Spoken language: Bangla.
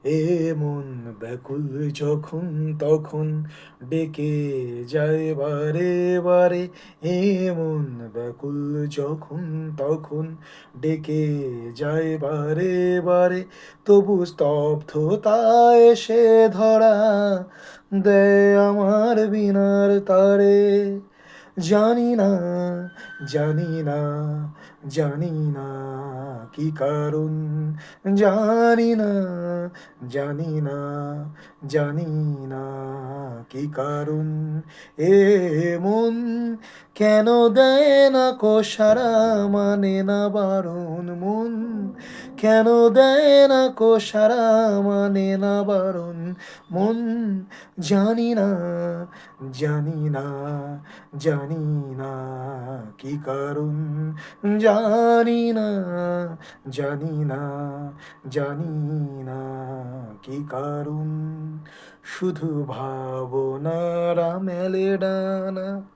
এ মন ব্যাকুল যখন তখন ডেকে যায় বারে বারে। এ মন ব্যাকুল যখন তখন ডেকে যায় বারে বারে। তবু স্তব্ধতায় এসে ধরা দেয় আমার বিনার তারে। জানি না, জানি না, জানি না কি কারণ, জানি না, জানি না, জানি না কি কারণ। এ মন কেন দেয় না কো সাড়া, মানে না বারণ মন কেন দেয় না কো সাড়া, মানে না বারণ মন। জানি না, জানি না, জানি না কি কারণ, জানি না, জানি না, জানি না কি কারণ। শুধু ভাবনারা মেলে ডানা।